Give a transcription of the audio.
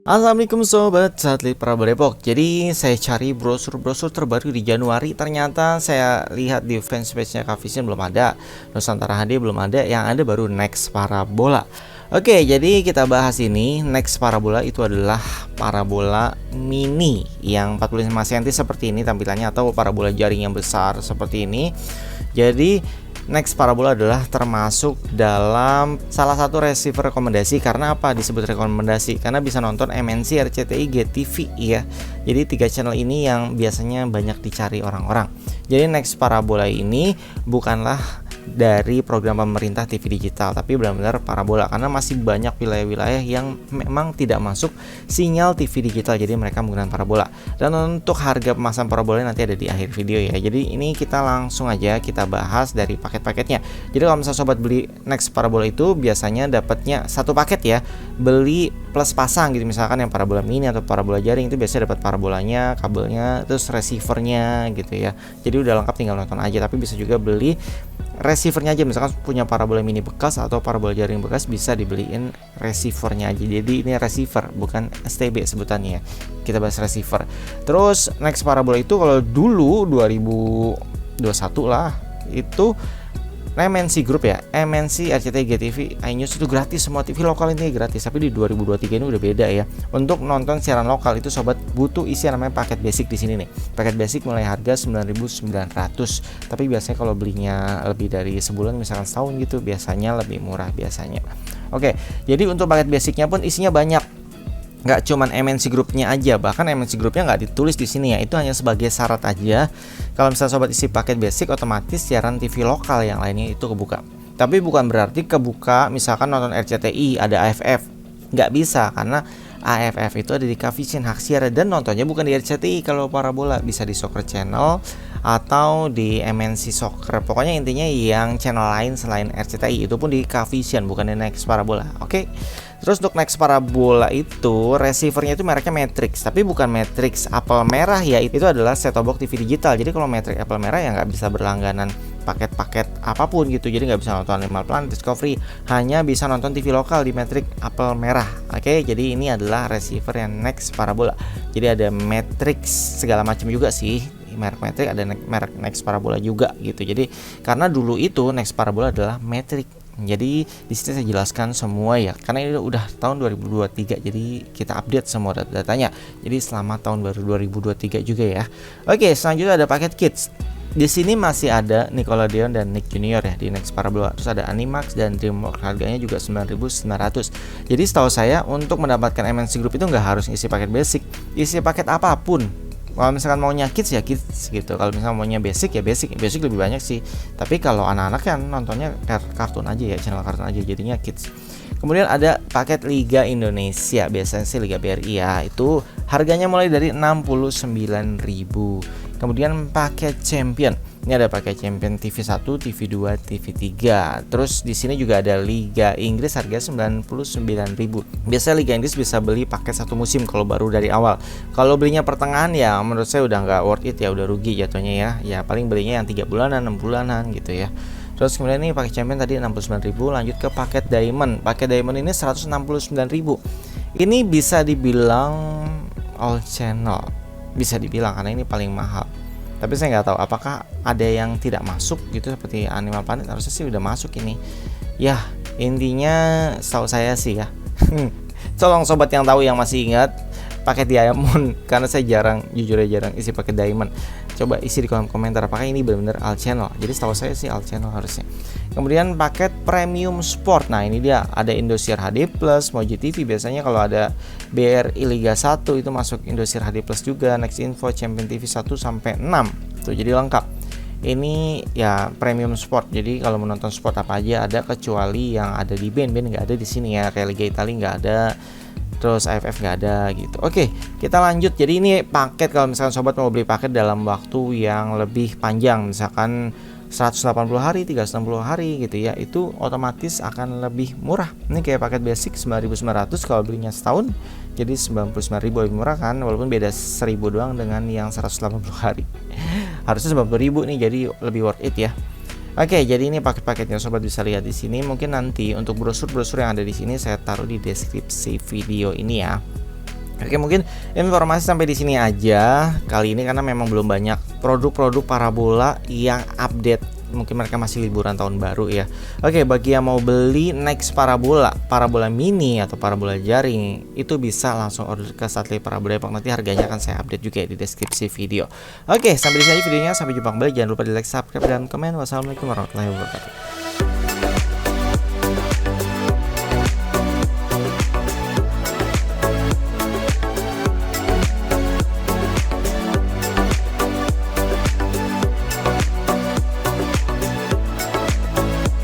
Assalamualaikum sobat satelit Prabu Depok. Jadi saya cari brosur-brosur terbaru di Januari. Ternyata saya lihat di fanspage-nya Kavision belum ada, Nusantara HD belum ada, yang ada baru Next Parabola. Oke, jadi kita bahas ini. Next Parabola itu adalah parabola mini yang 45 cm seperti ini tampilannya, atau parabola jaring yang besar seperti ini. Jadi Next Parabola adalah termasuk dalam salah satu receiver rekomendasi. Karena apa disebut rekomendasi? Karena bisa nonton MNC, RCTI, GTV ya. Jadi 3 channel ini yang biasanya banyak dicari orang-orang. Jadi Next Parabola ini bukanlah dari program pemerintah TV digital, tapi benar-benar parabola, karena masih banyak wilayah-wilayah yang memang tidak masuk sinyal TV digital, jadi mereka menggunakan parabola. Dan untuk harga pemasangan parabola nanti ada di akhir video ya. Jadi ini kita langsung aja kita bahas dari paket-paketnya. Jadi kalau misalnya sobat beli Next Parabola itu biasanya dapatnya satu paket ya, beli plus pasang gitu. Misalkan yang parabola mini atau parabola jaring itu biasanya dapat parabolanya, kabelnya, terus receivernya gitu ya. Jadi udah lengkap, tinggal nonton aja. Tapi bisa juga beli receivernya aja, misalkan punya parabola mini bekas atau parabola jaring bekas, bisa dibeliin receivernya aja. Jadi ini receiver bukan STB sebutannya ya. Kita bahas receiver. Terus Next Parabola itu kalau dulu 2021 lah, itu MNC Group ya, MNC, RCTI, GTV, iNews itu gratis, semua TV lokal ini gratis. Tapi di 2023 ini udah beda ya. Untuk nonton siaran lokal itu sobat butuh isi yang namanya paket basic di sini nih. Paket basic mulai harga 9.900. Tapi biasanya kalau belinya lebih dari sebulan, misalkan setahun gitu, biasanya lebih murah biasanya. Oke, jadi untuk paket basicnya pun isinya banyak. Nggak cuman MNC Groupnya aja, bahkan MNC Groupnya nggak ditulis di sini ya, itu hanya sebagai syarat aja. Kalau misalnya sobat isi paket basic, otomatis siaran TV lokal yang lainnya itu kebuka. Tapi bukan berarti kebuka misalkan nonton RCTI ada AFF, nggak bisa, karena AFF itu ada di Kavision hak siar, dan nontonnya bukan di RCTI. Kalau parabola bisa di Soccer Channel atau di MNC Soccer, pokoknya intinya yang channel lain selain RCTI itu pun di Kavision, bukan di Next Parabola. Oke. Terus untuk Next Parabola itu receivernya itu mereknya Matrix, tapi bukan Matrix Apple merah ya, itu adalah set-top box TV digital. Jadi kalau Matrix Apple merah ya nggak bisa berlangganan paket-paket apapun gitu, jadi nggak bisa nonton Animal Planet, Discovery, hanya bisa nonton TV lokal di Matrix Apple merah. Oke, jadi ini adalah receiver yang Next Parabola. Jadi ada Matrix segala macam juga sih, merek Matrix, ada merek Next Parabola juga gitu. Jadi karena dulu itu Next Parabola adalah Matrix. Jadi di sini saya jelaskan semua ya, karena ini udah tahun 2023, jadi kita update semua datanya. Jadi selamat tahun baru 2023 juga ya. Oke, selanjutnya ada paket kids. Di sini masih ada Nickelodeon dan Nick Junior ya di Next Parabola. Terus ada Animax dan DreamWorks, harganya juga 9.900. Jadi setahu saya untuk mendapatkan MNC Group itu nggak harus isi paket basic, isi paket apapun. Kalau misalkan maunya kids ya kids gitu. Kalau misalkan maunya basic ya basic lebih banyak sih. Tapi kalau anak-anak kan nontonnya kartun aja ya, channel kartun aja, jadinya kids. Kemudian ada paket Liga Indonesia, biasanya sih Liga BRI ya. Itu harganya mulai dari 69.000. Kemudian paket Champion. Ini ada paket Champion TV1, TV2, TV3. Terus di sini juga ada Liga Inggris, harga 99.000. Biasanya Liga Inggris bisa beli paket satu musim kalau baru dari awal. Kalau belinya pertengahan ya menurut saya udah nggak worth it ya, udah rugi jatuhnya ya. Ya paling belinya yang 3 bulanan, 6 bulanan gitu ya. Terus kemudian ini paket Champion tadi 69.000, lanjut ke paket Diamond. Paket Diamond ini 169.000. Ini bisa dibilang all channel. Bisa dibilang karena ini paling mahal. Tapi saya nggak tahu apakah ada yang tidak masuk gitu seperti Animal Planet, harusnya sih udah masuk ini. Ya, intinya setahu saya sih ya. Tolong sobat yang tahu yang masih ingat paket Diamond, karena saya jujur aja jarang isi paket Diamond. Coba isi di kolom komentar apakah ini benar-benar all channel. Jadi setahu saya sih all channel harusnya. Kemudian paket Premium Sport. Nah, ini dia ada Indosiar HD Plus, Moji TV. Biasanya kalau ada BRI Liga 1 itu masuk Indosiar HD Plus juga, Next Info, Champion TV 1 sampai 6. Tuh jadi lengkap. Ini ya Premium Sport. Jadi kalau menonton sport apa aja ada, kecuali yang ada di band nggak ada di sini ya. Kayak Liga Italia nggak ada. Terus AFF nggak ada gitu. Oke, kita lanjut. Jadi ini paket kalau misalkan sobat mau beli paket dalam waktu yang lebih panjang, misalkan 180 hari, 360 hari gitu ya, itu otomatis akan lebih murah. Ini kayak paket basic 9.900, kalau belinya setahun jadi 99.000, lebih murah kan, walaupun beda 1.000 doang dengan yang 180 hari. Harusnya 90.000 nih, jadi lebih worth it ya. Oke, jadi ini paket-paketnya sobat bisa lihat di sini. Mungkin nanti untuk brosur-brosur yang ada di sini saya taruh di deskripsi video ini ya. Oke, mungkin informasi sampai di sini aja kali ini karena memang belum banyak produk-produk parabola yang update. Mungkin mereka masih liburan tahun baru ya. Oke, bagi yang mau beli next parabola, parabola mini atau parabola jaring, itu bisa langsung order ke Satelit Parabola Depok. Nanti harganya akan saya update juga di deskripsi video. Oke, sampai di sini videonya. Sampai jumpa kembali. Jangan lupa di like, subscribe, dan komen. Wassalamualaikum warahmatullahi wabarakatuh.